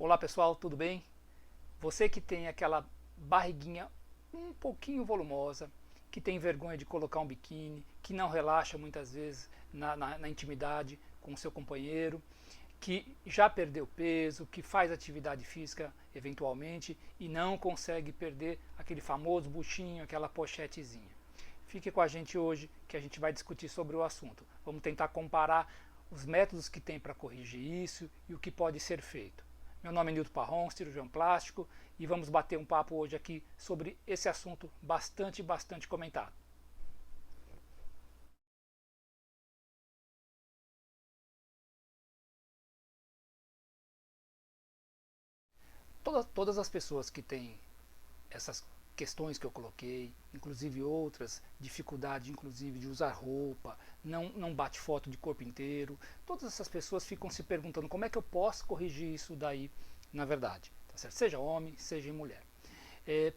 Olá pessoal, tudo bem? Você que tem aquela barriguinha um pouquinho volumosa, que tem vergonha de colocar um biquíni, que não relaxa muitas vezes na intimidade com o seu companheiro, que já perdeu peso, que faz atividade física eventualmente e não consegue perder aquele famoso buchinho, aquela pochetezinha. Fique com a gente hoje que a gente vai discutir sobre o assunto. Vamos tentar comparar os métodos que tem para corrigir isso e o que pode ser feito. Meu nome é Nilton Parron, cirurgião plástico, e vamos bater um papo hoje aqui sobre esse assunto bastante comentado. Todas as pessoas que têm essas questões que eu coloquei, inclusive outras, dificuldade inclusive de usar roupa, não bate foto de corpo inteiro, todas essas pessoas ficam se perguntando como é que eu posso corrigir isso daí na verdade, tá certo? Seja homem, seja mulher.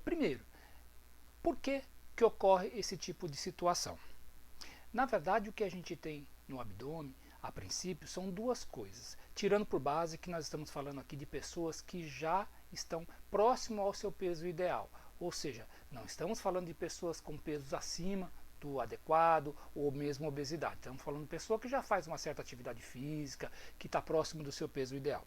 Primeiro, por que ocorre esse tipo de situação? Na verdade, o que a gente tem no abdômen, a princípio, são duas coisas. Tirando por base que nós estamos falando aqui de pessoas que já estão próximo ao seu peso ideal. Ou seja, não estamos falando de pessoas com pesos acima do adequado ou mesmo obesidade. Estamos falando de pessoa que já faz uma certa atividade física, que está próximo do seu peso ideal.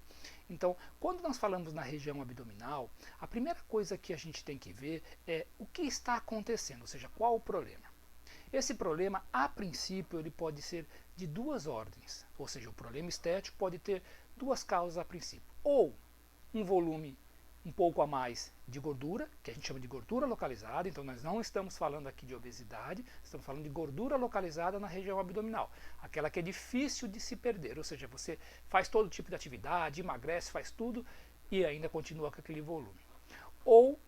Então, quando nós falamos na região abdominal, a primeira coisa que a gente tem que ver é o que está acontecendo, ou seja, qual o problema. Esse problema, a princípio, ele pode ser de duas ordens, ou seja, o problema estético pode ter duas causas a princípio. Ou um volume um pouco a mais de gordura, que a gente chama de gordura localizada, então nós não estamos falando aqui de obesidade, estamos falando de gordura localizada na região abdominal, aquela que é difícil de se perder, ou seja, você faz todo tipo de atividade, emagrece, faz tudo e ainda continua com aquele volume. Ou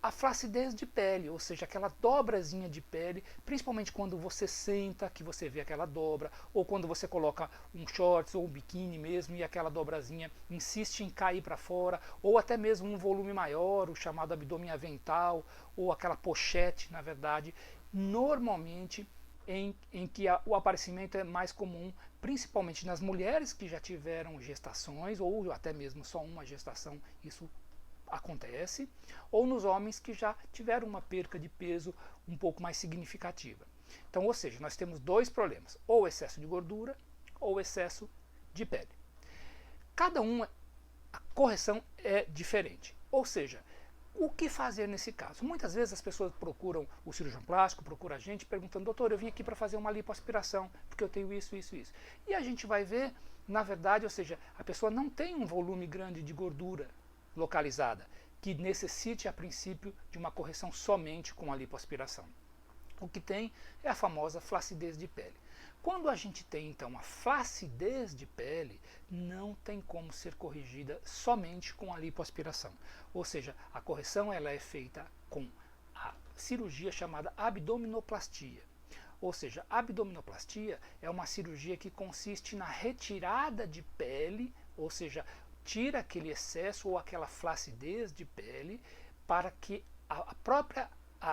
a flacidez de pele, ou seja, aquela dobrazinha de pele, principalmente quando você senta, que você vê aquela dobra, ou quando você coloca um shorts ou um biquíni mesmo e aquela dobrazinha insiste em cair para fora, ou até mesmo um volume maior, o chamado abdômen avental, ou aquela pochete, na verdade, normalmente em que o aparecimento é mais comum, principalmente nas mulheres que já tiveram gestações, ou até mesmo só uma gestação, isso acontece, ou nos homens que já tiveram uma perca de peso um pouco mais significativa. Então, ou seja, nós temos dois problemas, ou excesso de gordura ou excesso de pele. Cada uma, a correção é diferente, ou seja, o que fazer nesse caso? Muitas vezes as pessoas procuram o cirurgião plástico, procuram a gente perguntando, doutor, eu vim aqui para fazer uma lipoaspiração, porque eu tenho isso. E a gente vai ver, na verdade, ou seja, a pessoa não tem um volume grande de gordura localizada, que necessite a princípio de uma correção somente com a lipoaspiração. O que tem é a famosa flacidez de pele. Quando a gente tem então a flacidez de pele, não tem como ser corrigida somente com a lipoaspiração. Ou seja, a correção ela é feita com a cirurgia chamada abdominoplastia. Ou seja, a abdominoplastia é uma cirurgia que consiste na retirada de pele, ou seja, tira aquele excesso ou aquela flacidez de pele para que a própria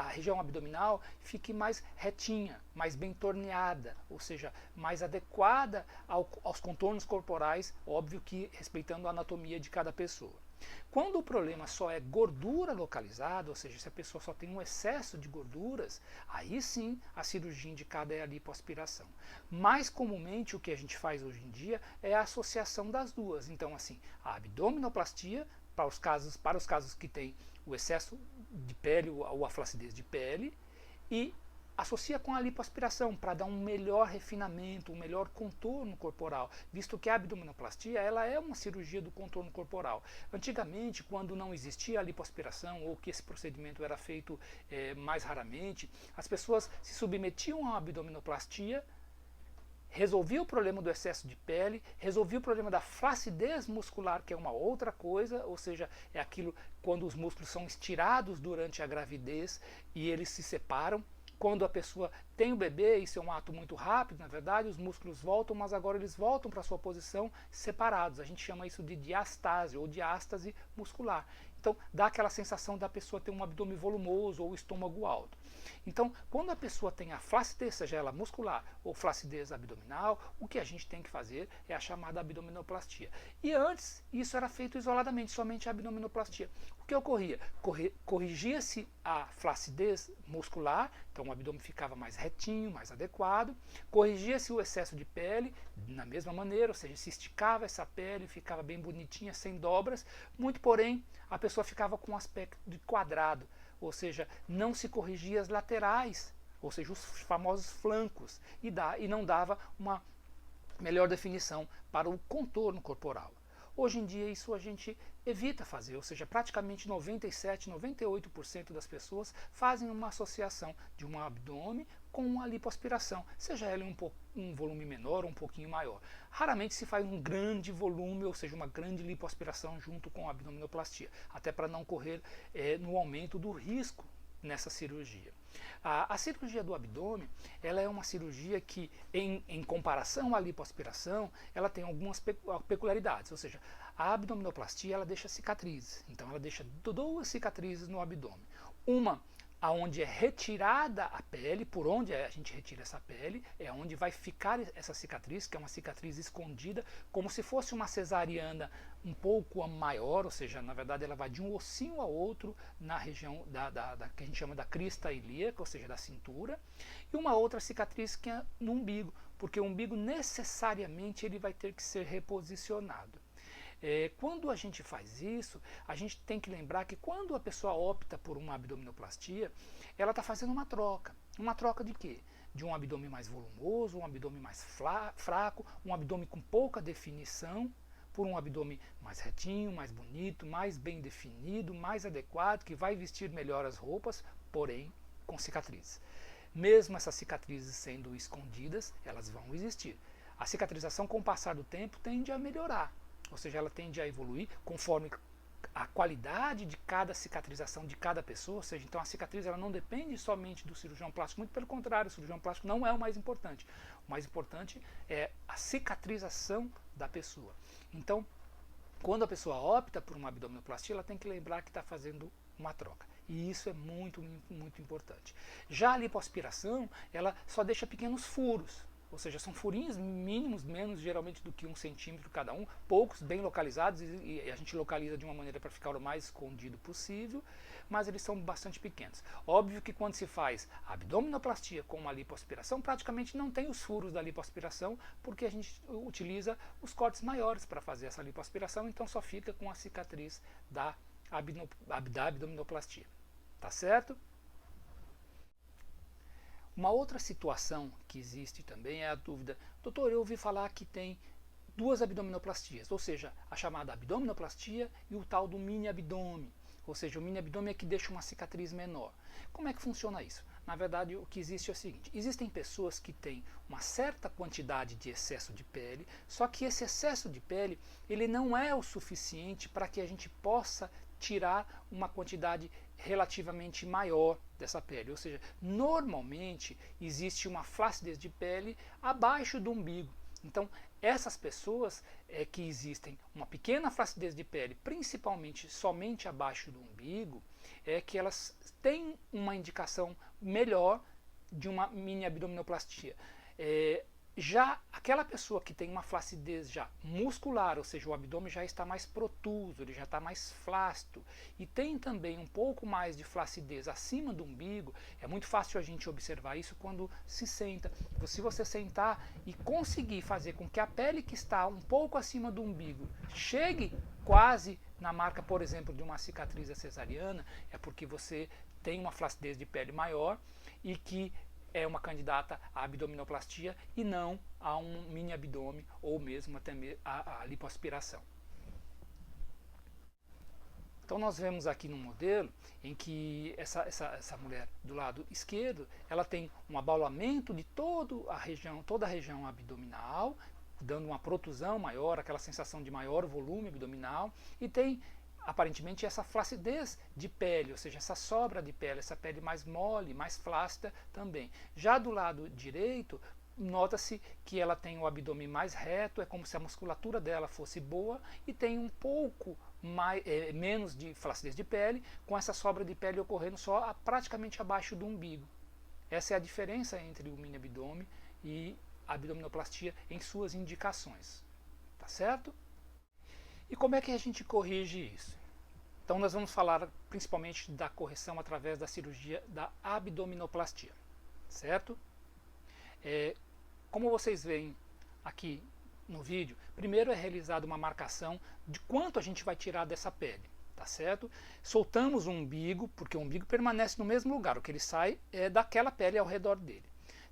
região abdominal fique mais retinha, mais bem torneada, ou seja, mais adequada aos contornos corporais, óbvio que respeitando a anatomia de cada pessoa. Quando o problema só é gordura localizada, ou seja, se a pessoa só tem um excesso de gorduras, aí sim a cirurgia indicada é a lipoaspiração. Mais comumente o que a gente faz hoje em dia é a associação das duas. Então, assim, a abdominoplastia para os casos que tem o excesso de pele ou a flacidez de pele e associa com a lipoaspiração para dar um melhor refinamento, um melhor contorno corporal, visto que a abdominoplastia ela é uma cirurgia do contorno corporal. Antigamente, quando não existia a lipoaspiração ou que esse procedimento era feito mais raramente, as pessoas se submetiam à abdominoplastia, resolvia o problema do excesso de pele, resolvia o problema da flacidez muscular, que é uma outra coisa, ou seja, é aquilo quando os músculos são estirados durante a gravidez e eles se separam. Quando a pessoa tem o bebê, isso é um ato muito rápido, na verdade, os músculos voltam, mas agora eles voltam para a sua posição separados. A gente chama isso de diastase ou diástase muscular. Então, dá aquela sensação da pessoa ter um abdômen volumoso ou o estômago alto. Então, quando a pessoa tem a flacidez, seja ela muscular ou flacidez abdominal, o que a gente tem que fazer é a chamada abdominoplastia. E antes, isso era feito isoladamente, somente a abdominoplastia. O que ocorria? Corrigia-se a flacidez muscular, então o abdômen ficava mais retinho, mais adequado, corrigia-se o excesso de pele, na mesma maneira, ou seja, se esticava essa pele, ficava bem bonitinha, sem dobras, muito porém, a pessoa ficava com um aspecto de quadrado, ou seja, não se corrigia as laterais, ou seja, os famosos flancos, e não dava uma melhor definição para o contorno corporal. Hoje em dia isso a gente evita fazer, ou seja, praticamente 97, 98% das pessoas fazem uma associação de um abdômen com a lipoaspiração, seja ela um volume menor ou um pouquinho maior. Raramente se faz um grande volume, ou seja, uma grande lipoaspiração junto com a abdominoplastia, até para não correr no aumento do risco nessa cirurgia. A cirurgia do abdômen, ela é uma cirurgia que, em comparação à lipoaspiração, ela tem algumas peculiaridades, ou seja, a abdominoplastia ela deixa cicatrizes, então ela deixa 2 cicatrizes no abdômen. Uma aonde é retirada a pele, por onde a gente retira essa pele, é onde vai ficar essa cicatriz, que é uma cicatriz escondida, como se fosse uma cesariana um pouco maior, ou seja, na verdade ela vai de um ossinho a outro na região que a gente chama da crista ilíaca, ou seja, da cintura, e uma outra cicatriz que é no umbigo, porque o umbigo necessariamente ele vai ter que ser reposicionado. Quando a gente faz isso, a gente tem que lembrar que quando a pessoa opta por uma abdominoplastia, ela está fazendo uma troca. Uma troca de quê? De um abdômen mais volumoso, um abdômen mais fraco, um abdômen com pouca definição, por um abdômen mais retinho, mais bonito, mais bem definido, mais adequado, que vai vestir melhor as roupas, porém com cicatrizes. Mesmo essas cicatrizes sendo escondidas, elas vão existir. A cicatrização, com o passar do tempo, tende a melhorar. Ou seja, ela tende a evoluir conforme a qualidade de cada cicatrização de cada pessoa, ou seja, então a cicatriz ela não depende somente do cirurgião plástico, muito pelo contrário, o cirurgião plástico não é o mais importante. O mais importante é a cicatrização da pessoa. Então, quando a pessoa opta por uma abdominoplastia, ela tem que lembrar que está fazendo uma troca. E isso é muito, muito importante. Já a lipoaspiração, ela só deixa pequenos furos. Ou seja, são furinhos mínimos, menos geralmente do que 1 centímetro cada um, poucos, bem localizados, e a gente localiza de uma maneira para ficar o mais escondido possível, mas eles são bastante pequenos. Óbvio que quando se faz abdominoplastia com uma lipoaspiração, praticamente não tem os furos da lipoaspiração, porque a gente utiliza os cortes maiores para fazer essa lipoaspiração, então só fica com a cicatriz da abdominoplastia. Tá certo? Uma outra situação que existe também é a dúvida, doutor, eu ouvi falar que tem 2 abdominoplastias, ou seja, a chamada abdominoplastia e o tal do mini abdômen, ou seja, o mini abdômen é que deixa uma cicatriz menor. Como é que funciona isso? Na verdade, o que existe é o seguinte, existem pessoas que têm uma certa quantidade de excesso de pele, só que esse excesso de pele, ele não é o suficiente para que a gente possa tirar uma quantidade relativamente maior dessa pele, ou seja, normalmente existe uma flacidez de pele abaixo do umbigo. Então, essas pessoas que existem uma pequena flacidez de pele, principalmente somente abaixo do umbigo, é que elas têm uma indicação melhor de uma mini abdominoplastia. Já aquela pessoa que tem uma flacidez já muscular, ou seja, o abdômen já está mais protuso, ele já está mais flácido, e tem também um pouco mais de flacidez acima do umbigo, é muito fácil a gente observar isso quando se senta. Se você sentar e conseguir fazer com que a pele que está um pouco acima do umbigo chegue quase na marca, por exemplo, de uma cicatriz cesariana, é porque você tem uma flacidez de pele maior e que é uma candidata à abdominoplastia e não a um mini abdômen ou mesmo até a lipoaspiração. Então nós vemos aqui no modelo em que essa mulher do lado esquerdo, ela tem um abaulamento de toda a região abdominal, dando uma protusão maior, aquela sensação de maior volume abdominal, e tem aparentemente essa flacidez de pele, ou seja, essa sobra de pele, essa pele mais mole, mais flácida também. Já do lado direito, nota-se que ela tem o abdômen mais reto, é como se a musculatura dela fosse boa e tem um pouco menos de flacidez de pele, com essa sobra de pele ocorrendo só praticamente abaixo do umbigo. Essa é a diferença entre o mini abdômen e a abdominoplastia em suas indicações. Tá certo? E como é que a gente corrige isso? Então nós vamos falar principalmente da correção através da cirurgia da abdominoplastia. Certo? Como vocês veem aqui no vídeo, primeiro é realizada uma marcação de quanto a gente vai tirar dessa pele, tá certo? Soltamos o umbigo, porque o umbigo permanece no mesmo lugar, o que ele sai é daquela pele ao redor dele.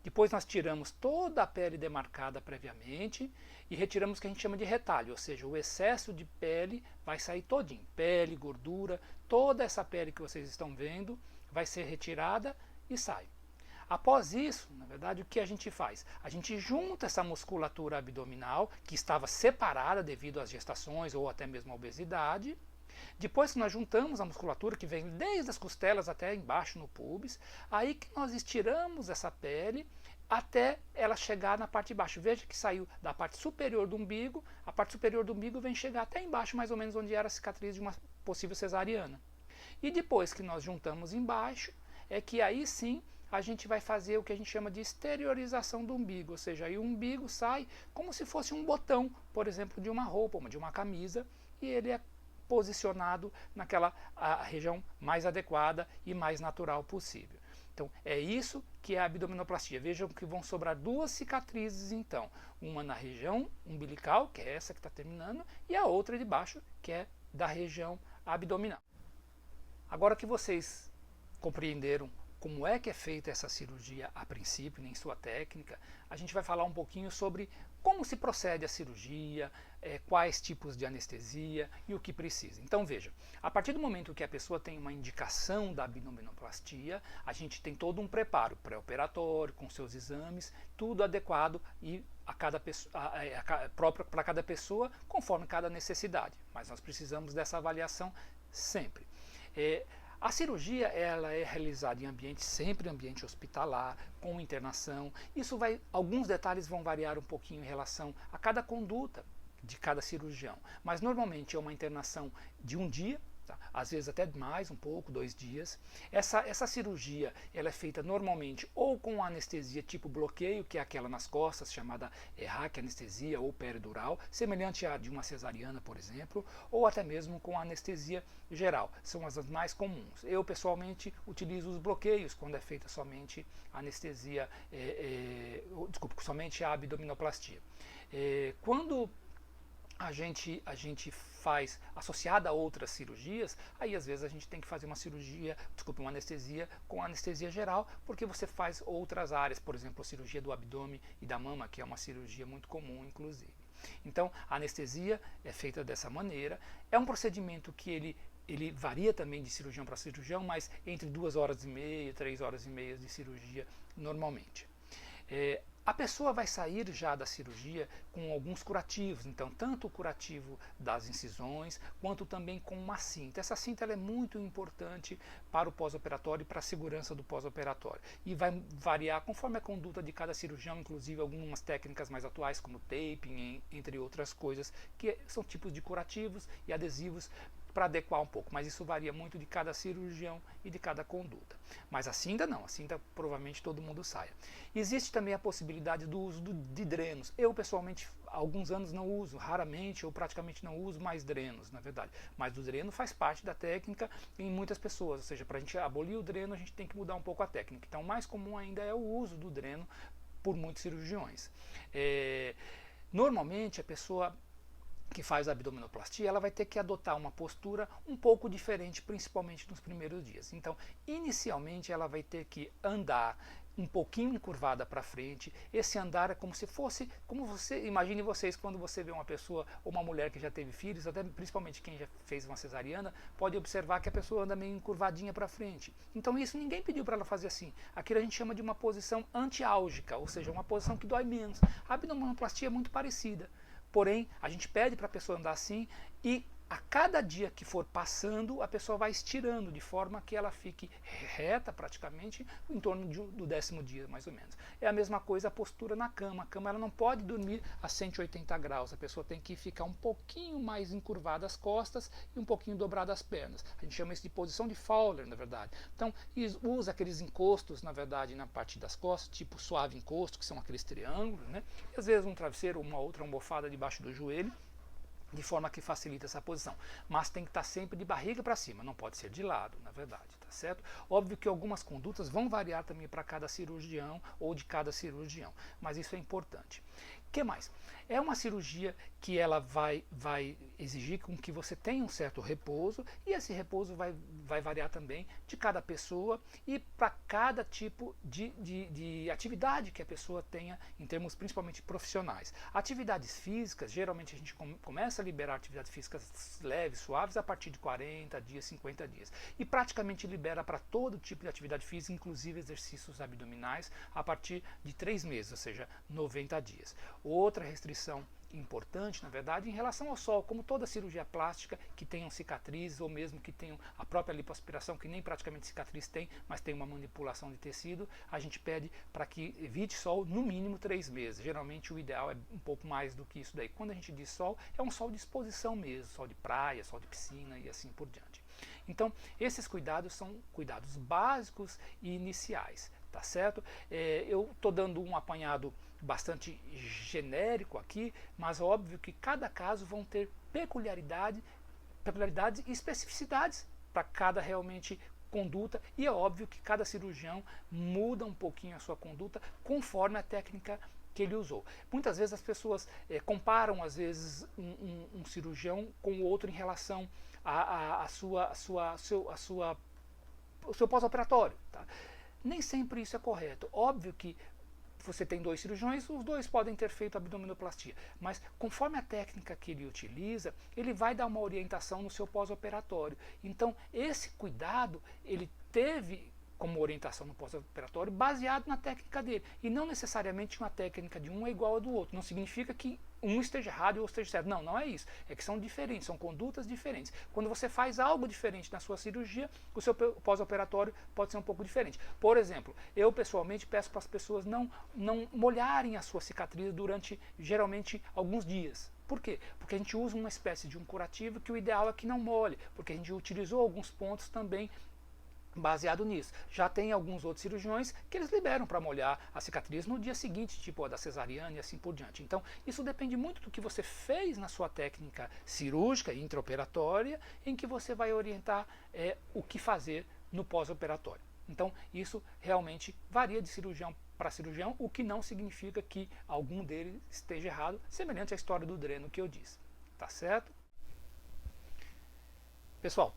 Depois nós tiramos toda a pele demarcada previamente e retiramos o que a gente chama de retalho, ou seja, o excesso de pele vai sair todinho, pele, gordura, toda essa pele que vocês estão vendo vai ser retirada e sai. Após isso, na verdade, o que a gente faz? A gente junta essa musculatura abdominal, que estava separada devido às gestações ou até mesmo à obesidade. Depois que nós juntamos a musculatura, que vem desde as costelas até embaixo no púbis, aí que nós estiramos essa pele até ela chegar na parte de baixo. Veja que saiu da parte superior do umbigo, a parte superior do umbigo vem chegar até embaixo, mais ou menos onde era a cicatriz de uma possível cesariana. E depois que nós juntamos embaixo, é que aí sim a gente vai fazer o que a gente chama de exteriorização do umbigo, ou seja, aí o umbigo sai como se fosse um botão, por exemplo, de uma roupa, de uma camisa, e ele é posicionado naquela região mais adequada e mais natural possível. Então, é isso que é a abdominoplastia. Vejam que vão sobrar duas cicatrizes, então, uma na região umbilical, que é essa que está terminando, e a outra de baixo, que é da região abdominal. Agora que vocês compreenderam como é que é feita essa cirurgia a princípio, em sua técnica, a gente vai falar um pouquinho sobre como se procede a cirurgia, quais tipos de anestesia e o que precisa. Então veja, a partir do momento que a pessoa tem uma indicação da abdominoplastia, a gente tem todo um preparo pré-operatório, com seus exames, tudo adequado e próprio para cada pessoa, conforme cada necessidade. Mas nós precisamos dessa avaliação sempre. A cirurgia ela é realizada sempre em ambiente hospitalar, com internação. Alguns detalhes vão variar um pouquinho em relação a cada conduta de cada cirurgião, mas normalmente é uma internação de um dia, tá? Às vezes até mais, um pouco, 2 dias. Essa cirurgia ela é feita normalmente ou com anestesia tipo bloqueio, que é aquela nas costas, chamada raquianestesia ou peridural, semelhante à de uma cesariana, por exemplo, ou até mesmo com anestesia geral. São as mais comuns. Eu, pessoalmente, utilizo os bloqueios quando é feita somente a anestesia, somente a abdominoplastia. Quando a gente faz associada a outras cirurgias, aí às vezes a gente tem que fazer uma anestesia com anestesia geral, porque você faz outras áreas, por exemplo, a cirurgia do abdômen e da mama, que é uma cirurgia muito comum, inclusive. Então, a anestesia é feita dessa maneira, é um procedimento que ele varia também de cirurgião para cirurgião, mas entre 2 horas e meia, 3 horas e meia de cirurgia normalmente. A pessoa vai sair já da cirurgia com alguns curativos, então tanto o curativo das incisões, quanto também com uma cinta. Essa cinta ela é muito importante para o pós-operatório e para a segurança do pós-operatório. E vai variar conforme a conduta de cada cirurgião, inclusive algumas técnicas mais atuais, como taping, entre outras coisas, que são tipos de curativos e adesivos para adequar um pouco, mas isso varia muito de cada cirurgião e de cada conduta. Mas a cinta não, a cinta provavelmente todo mundo saia. Existe também a possibilidade do uso de drenos. Eu pessoalmente há alguns anos não uso, raramente ou praticamente não uso mais drenos, na verdade. Mas o dreno faz parte da técnica em muitas pessoas, ou seja, para a gente abolir o dreno a gente tem que mudar um pouco a técnica. Então o mais comum ainda é o uso do dreno por muitos cirurgiões. Normalmente a pessoa que faz a abdominoplastia, ela vai ter que adotar uma postura um pouco diferente, principalmente nos primeiros dias. Então, inicialmente, ela vai ter que andar um pouquinho encurvada para frente. Esse andar é como se fosse, imagine vocês quando você vê uma pessoa ou uma mulher que já teve filhos, até principalmente quem já fez uma cesariana, pode observar que a pessoa anda meio encurvadinha para frente. Então isso ninguém pediu para ela fazer assim. Aquilo a gente chama de uma posição antiálgica, ou seja, uma posição que dói menos. A abdominoplastia é muito parecida. Porém, a gente pede para a pessoa andar assim e a cada dia que for passando, a pessoa vai estirando, de forma que ela fique reta praticamente em torno do 10º dia, mais ou menos. É a mesma coisa a postura na cama. A cama ela não pode dormir a 180 graus, a pessoa tem que ficar um pouquinho mais encurvada as costas e um pouquinho dobrada as pernas. A gente chama isso de posição de Fowler, na verdade. Então, usa aqueles encostos, na verdade, na parte das costas, tipo suave encosto, que são aqueles triângulos, né? E às vezes um travesseiro, uma outra almofada debaixo do joelho, de forma que facilita essa posição. Mas tem que estar sempre de barriga para cima, não pode ser de lado, na verdade, tá certo? Óbvio que algumas condutas vão variar também para cada cirurgião ou de cada cirurgião, mas isso é importante. O que mais? É uma cirurgia que ela vai exigir com que você tenha um certo repouso, e esse repouso vai variar também de cada pessoa e para cada tipo de atividade que a pessoa tenha, em termos principalmente profissionais. Atividades físicas, geralmente a gente começa a liberar atividades físicas leves, suaves, a partir de 40 dias, 50 dias. E praticamente libera para todo tipo de atividade física, inclusive exercícios abdominais, a partir de 3 meses, ou seja, 90 dias. Outra restrição importante, na verdade, em relação ao sol, como toda cirurgia plástica que tenham cicatrizes, ou mesmo que tenham a própria lipoaspiração, que nem praticamente cicatriz tem, mas tem uma manipulação de tecido, a gente pede para que evite sol no mínimo 3 meses. Geralmente o ideal é um pouco mais do que isso daí. Quando a gente diz sol, é um sol de exposição mesmo, sol de praia, sol de piscina e assim por diante. Então, esses cuidados são cuidados básicos e iniciais, tá certo? Eu estou dando um apanhado bastante genérico aqui, mas óbvio que cada caso vão ter peculiaridades e especificidades para cada realmente conduta, e é óbvio que cada cirurgião muda um pouquinho a sua conduta conforme a técnica que ele usou. Muitas vezes as pessoas comparam às vezes um cirurgião com o outro em relação ao seu pós-operatório, tá? Nem sempre isso é correto. Óbvio que você tem 2 cirurgiões, os 2 podem ter feito abdominoplastia, mas conforme a técnica que ele utiliza, ele vai dar uma orientação no seu pós-operatório. Então, esse cuidado, ele teve como orientação no pós-operatório baseado na técnica dele, e não necessariamente uma técnica de um é igual ao do outro. Não significa que um esteja errado e o outro esteja certo. Não, não é isso. É que são diferentes, são condutas diferentes. Quando você faz algo diferente na sua cirurgia, o seu pós-operatório pode ser um pouco diferente. Por exemplo, eu pessoalmente peço para as pessoas não molharem a sua cicatriz durante, geralmente, alguns dias. Por quê? Porque a gente usa uma espécie de um curativo que o ideal é que não molhe, porque a gente utilizou alguns pontos também baseado nisso. Já tem alguns outros cirurgiões que eles liberam para molhar a cicatriz no dia seguinte, tipo a da cesariana e assim por diante. Então, isso depende muito do que você fez na sua técnica cirúrgica e intraoperatória, em que você vai orientar o que fazer no pós-operatório. Então, isso realmente varia de cirurgião para cirurgião, o que não significa que algum deles esteja errado, semelhante à história do dreno que eu disse. Tá certo? Pessoal,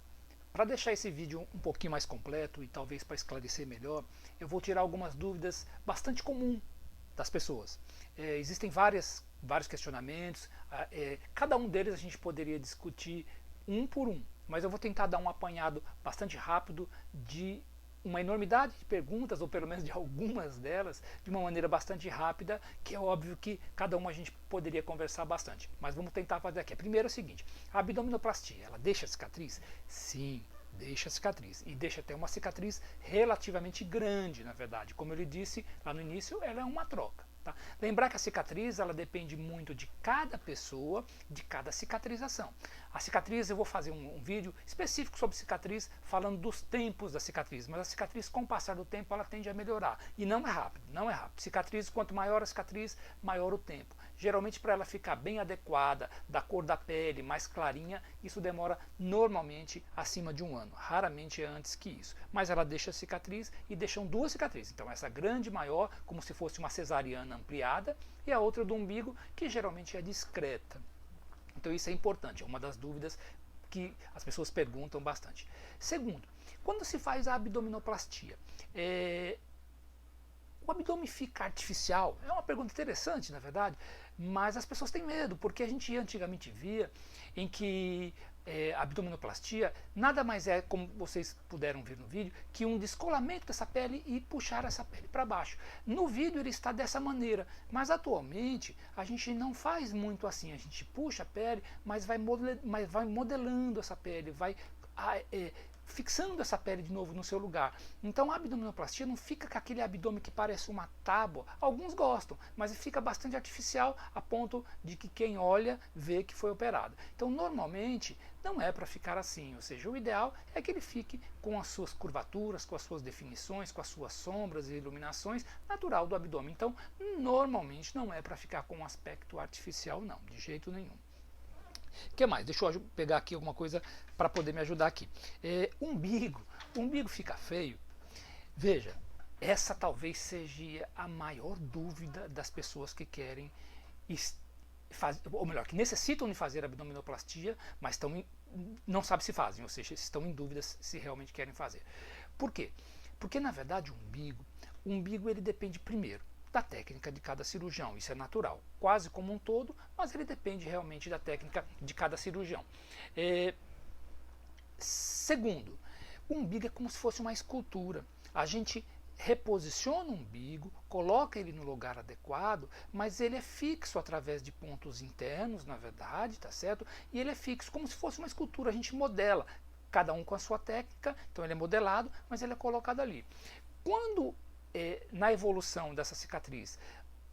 para deixar esse vídeo um pouquinho mais completo e talvez para esclarecer melhor, eu vou tirar algumas dúvidas bastante comuns das pessoas. Existem vários questionamentos, cada um deles a gente poderia discutir um por um, mas eu vou tentar dar um apanhado bastante rápido de uma enormidade de perguntas, ou pelo menos de algumas delas, de uma maneira bastante rápida, que é óbvio que cada uma a gente poderia conversar bastante. Mas vamos tentar fazer aqui. Primeiro é o seguinte: a abdominoplastia, ela deixa cicatriz? Sim, deixa cicatriz. E deixa até uma cicatriz relativamente grande, na verdade. Como eu lhe disse lá no início, ela é uma troca. Tá? Lembrar que a cicatriz ela depende muito de cada pessoa, de cada cicatrização. A cicatriz, eu vou fazer um vídeo específico sobre cicatriz, falando dos tempos da cicatriz, mas a cicatriz, com o passar do tempo, ela tende a melhorar. E não é rápido, não é rápido. Cicatriz, quanto maior a cicatriz, maior o tempo. Geralmente, para ela ficar bem adequada, da cor da pele, mais clarinha, isso demora normalmente acima de 1 ano. Raramente é antes que isso. Mas ela deixa a cicatriz e deixam 2 cicatrizes. Então, essa grande, maior, como se fosse uma cesariana ampliada, e a outra do umbigo, que geralmente é discreta. Então isso é importante, é uma das dúvidas que as pessoas perguntam bastante. Segundo, quando se faz a abdominoplastia, o abdômen fica artificial? É uma pergunta interessante, na verdade, mas as pessoas têm medo, porque a gente antigamente via em que abdominoplastia nada mais é, como vocês puderam ver no vídeo, que um descolamento dessa pele e puxar essa pele para baixo. No vídeo ele está dessa maneira, mas atualmente a gente não faz muito assim, a gente puxa a pele, mas vai modelando essa pele, vai fixando essa pele de novo no seu lugar. Então a abdominoplastia não fica com aquele abdômen que parece uma tábua. Alguns gostam, mas fica bastante artificial a ponto de que quem olha vê que foi operado. Então normalmente não é para ficar assim, ou seja, o ideal é que ele fique com as suas curvaturas, com as suas definições, com as suas sombras e iluminações natural do abdômen. Então normalmente não é para ficar com um aspecto artificial não, de jeito nenhum. O que mais? Deixa eu pegar aqui alguma coisa para poder me ajudar aqui. Umbigo. O umbigo fica feio. Veja, essa talvez seja a maior dúvida das pessoas que querem ou melhor, que necessitam de fazer abdominoplastia, mas não sabem se fazem, ou seja, estão em dúvidas se realmente querem fazer. Por quê? Porque na verdade o umbigo ele depende primeiro da técnica de cada cirurgião, isso é natural, quase como um todo, mas ele depende realmente da técnica de cada cirurgião. Segundo, o umbigo é como se fosse uma escultura. A gente reposiciona o umbigo, coloca ele no lugar adequado, mas ele é fixo através de pontos internos, na verdade, tá certo? E ele é fixo, como se fosse uma escultura, a gente modela, cada um com a sua técnica, então ele é modelado, mas ele é colocado ali. Quando na evolução dessa cicatriz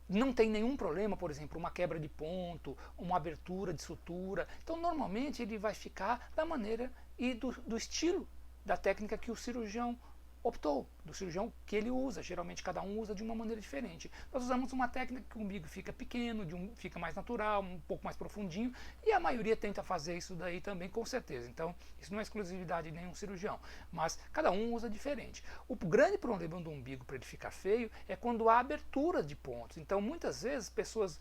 não tem nenhum problema, por exemplo, uma quebra de ponto, uma abertura de sutura, então normalmente ele vai ficar da maneira e do estilo da técnica que o cirurgião optou, do cirurgião que ele usa. Geralmente cada um usa de uma maneira diferente. Nós usamos uma técnica que o umbigo fica pequeno, fica mais natural, um pouco mais profundinho, e a maioria tenta fazer isso daí também, com certeza. Então isso não é exclusividade de nenhum cirurgião, mas cada um usa diferente. O grande problema do umbigo para ele ficar feio é quando há abertura de pontos. Então muitas vezes pessoas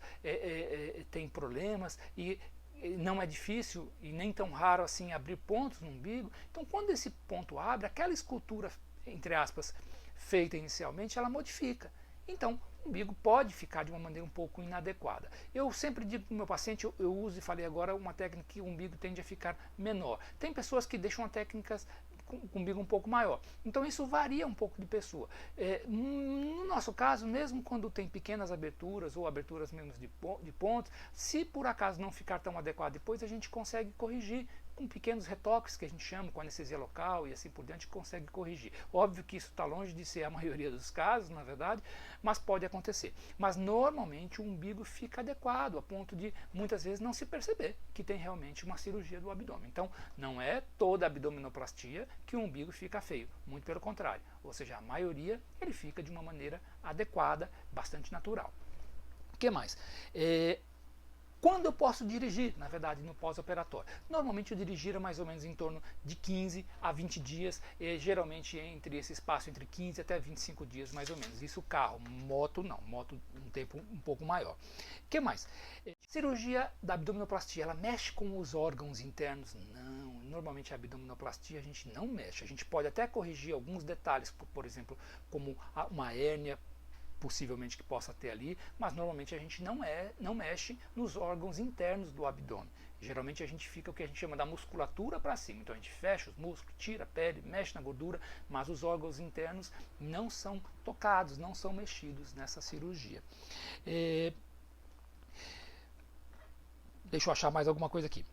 têm problemas e não é difícil e nem tão raro assim abrir pontos no umbigo. Então quando esse ponto abre, aquela escultura, entre aspas, feita inicialmente, ela modifica. Então, o umbigo pode ficar de uma maneira um pouco inadequada. Eu sempre digo para o meu paciente, eu uso e falei agora uma técnica que o umbigo tende a ficar menor. Tem pessoas que deixam técnicas com o umbigo um pouco maior. Então isso varia um pouco de pessoa. No nosso caso, mesmo quando tem pequenas aberturas ou aberturas menos de pontos, se por acaso não ficar tão adequado depois, a gente consegue corrigir com pequenos retoques que a gente chama, com anestesia local e assim por diante, consegue corrigir. Óbvio que isso está longe de ser a maioria dos casos, na verdade, mas pode acontecer. Mas normalmente o umbigo fica adequado, a ponto de muitas vezes não se perceber que tem realmente uma cirurgia do abdômen. Então não é toda abdominoplastia que o umbigo fica feio, muito pelo contrário. Ou seja, a maioria ele fica de uma maneira adequada, bastante natural. O que mais? Quando eu posso dirigir, na verdade, no pós-operatório? Normalmente eu dirigir mais ou menos em torno de 15 a 20 dias, geralmente entre esse espaço entre 15 até 25 dias mais ou menos. Isso carro, moto não, moto um tempo um pouco maior. O que mais? Cirurgia da abdominoplastia, ela mexe com os órgãos internos? Não, normalmente a abdominoplastia a gente não mexe. A gente pode até corrigir alguns detalhes, por exemplo, como uma hérnia, possivelmente que possa ter ali, mas normalmente a gente não mexe nos órgãos internos do abdômen. Geralmente a gente fica o que a gente chama da musculatura para cima, então a gente fecha os músculos, tira a pele, mexe na gordura, mas os órgãos internos não são tocados, não são mexidos nessa cirurgia. Deixa eu achar mais alguma coisa aqui.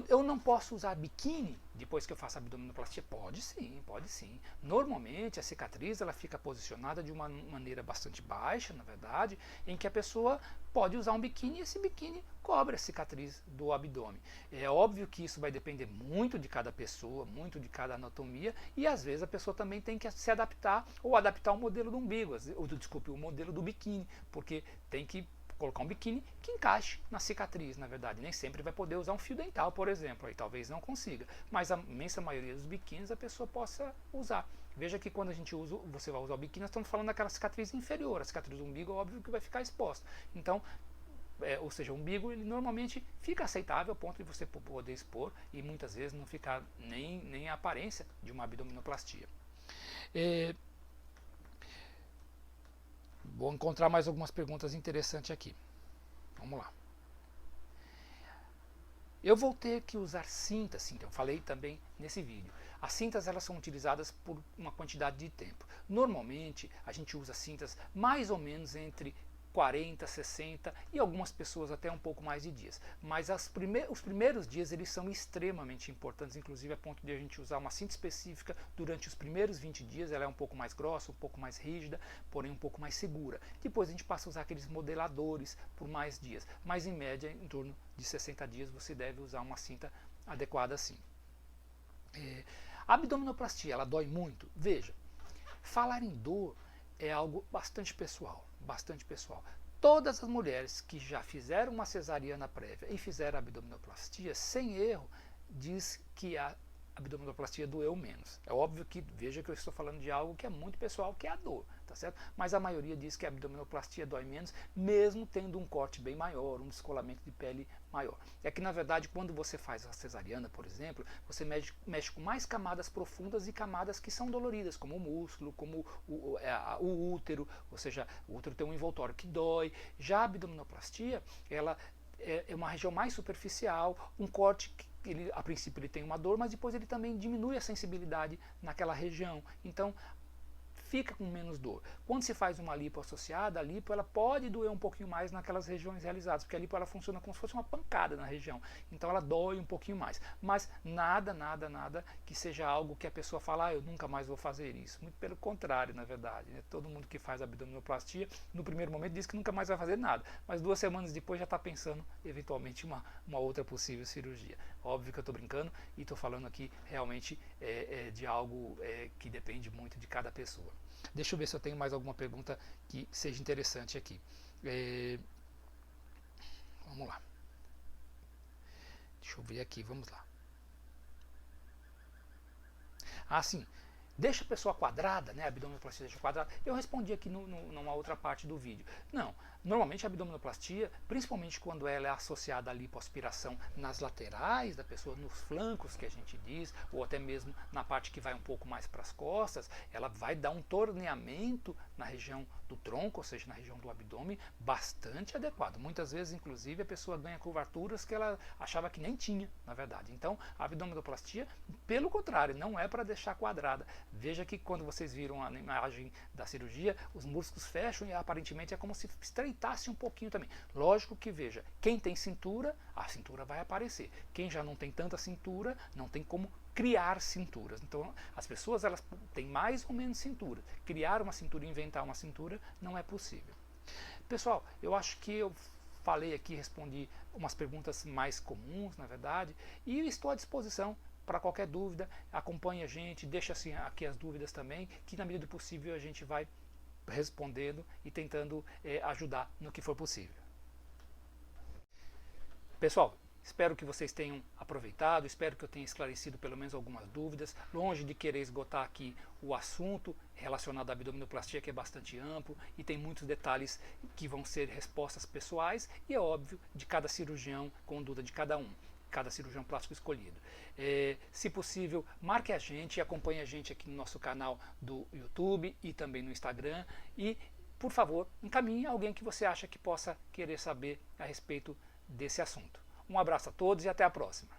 Eu não posso usar biquíni depois que eu faço abdominoplastia? Pode sim, pode sim. Normalmente a cicatriz ela fica posicionada de uma maneira bastante baixa, na verdade, em que a pessoa pode usar um biquíni e esse biquíni cobre a cicatriz do abdômen. É óbvio que isso vai depender muito de cada pessoa, muito de cada anatomia, e às vezes a pessoa também tem que se adaptar ou adaptar o modelo do umbigo, desculpe, o modelo do biquíni, porque tem que colocar um biquíni que encaixe na cicatriz, na verdade. Nem sempre vai poder usar um fio dental, por exemplo, aí talvez não consiga, mas a imensa maioria dos biquínis a pessoa possa usar. Veja que quando a gente usa, você vai usar o biquíni, nós estamos falando daquela cicatriz inferior, a cicatriz do umbigo, óbvio que vai ficar exposta. Então, ou seja, o umbigo ele normalmente fica aceitável ao ponto de você poder expor e muitas vezes não ficar nem a aparência de uma abdominoplastia. Vou encontrar mais algumas perguntas interessantes aqui. Vamos lá. Eu vou ter que usar cinta, sim, eu falei também nesse vídeo. As cintas elas são utilizadas por uma quantidade de tempo. Normalmente a gente usa cintas mais ou menos entre 40, 60 e algumas pessoas até um pouco mais de dias. Mas os primeiros dias eles são extremamente importantes, inclusive a ponto de a gente usar uma cinta específica durante os primeiros 20 dias. Ela é um pouco mais grossa, um pouco mais rígida, porém um pouco mais segura. Depois a gente passa a usar aqueles modeladores por mais dias. Mas em média, em torno de 60 dias, você deve usar uma cinta adequada assim. A abdominoplastia, ela dói muito? Veja, falar em dor é algo bastante pessoal, bastante pessoal. Todas as mulheres que já fizeram uma cesariana prévia e fizeram a abdominoplastia, sem erro, diz que a abdominoplastia doeu menos. É óbvio que, veja que eu estou falando de algo que é muito pessoal, que é a dor, tá certo? Mas a maioria diz que a abdominoplastia dói menos, mesmo tendo um corte bem maior, um descolamento de pele maior. É que, na verdade, quando você faz a cesariana, por exemplo, você mexe com mais camadas profundas e camadas que são doloridas, como o músculo, como o útero, ou seja, o útero tem um envoltório que dói. Já a abdominoplastia, ela é uma região mais superficial, um corte que a princípio ele tem uma dor, mas depois ele também diminui a sensibilidade naquela região. Então fica com menos dor. Quando se faz uma lipo associada, a lipo ela pode doer um pouquinho mais naquelas regiões realizadas, porque a lipo ela funciona como se fosse uma pancada na região, então ela dói um pouquinho mais. Mas nada que seja algo que a pessoa fala, eu nunca mais vou fazer isso. Muito pelo contrário, na verdade. Né? Todo mundo que faz abdominoplastia, no primeiro momento diz que nunca mais vai fazer nada, mas 2 semanas depois já está pensando, eventualmente, uma outra possível cirurgia. Óbvio que eu estou brincando e estou falando aqui realmente de algo que depende muito de cada pessoa. Deixa eu ver se eu tenho mais alguma pergunta que seja interessante aqui. Vamos lá. Deixa eu ver aqui, vamos lá. Ah, sim. Deixa a pessoa quadrada, né? A abdominoplastia deixa quadrada. Eu respondi aqui numa outra parte do vídeo. Não, normalmente a abdominoplastia, principalmente quando ela é associada à lipoaspiração nas laterais da pessoa, nos flancos que a gente diz, ou até mesmo na parte que vai um pouco mais para as costas, ela vai dar um torneamento na região do tronco, ou seja, na região do abdômen, bastante adequado. Muitas vezes, inclusive, a pessoa ganha curvaturas que ela achava que nem tinha, na verdade. Então, a abdominoplastia, pelo contrário, não é para deixar quadrada. Veja que quando vocês viram a imagem da cirurgia, os músculos fecham e aparentemente é como se estreitasse um pouquinho também. Lógico que, veja, quem tem cintura, a cintura vai aparecer. Quem já não tem tanta cintura, não tem como criar cinturas. Então, as pessoas elas têm mais ou menos cintura. Criar uma cintura e inventar uma cintura não é possível. Pessoal, eu acho que eu falei aqui, respondi umas perguntas mais comuns, na verdade, e estou à disposição para qualquer dúvida. Acompanhe a gente, deixa assim aqui as dúvidas também, que na medida do possível a gente vai respondendo e tentando ajudar no que for possível. Pessoal, espero que vocês tenham aproveitado, espero que eu tenha esclarecido pelo menos algumas dúvidas, longe de querer esgotar aqui o assunto relacionado à abdominoplastia, que é bastante amplo e tem muitos detalhes que vão ser respostas pessoais e é óbvio de cada cirurgião, conduta de cada um, cada cirurgião plástico escolhido. Se possível, marque a gente e acompanhe a gente aqui no nosso canal do YouTube e também no Instagram e, por favor, encaminhe alguém que você acha que possa querer saber a respeito desse assunto. Um abraço a todos e até a próxima.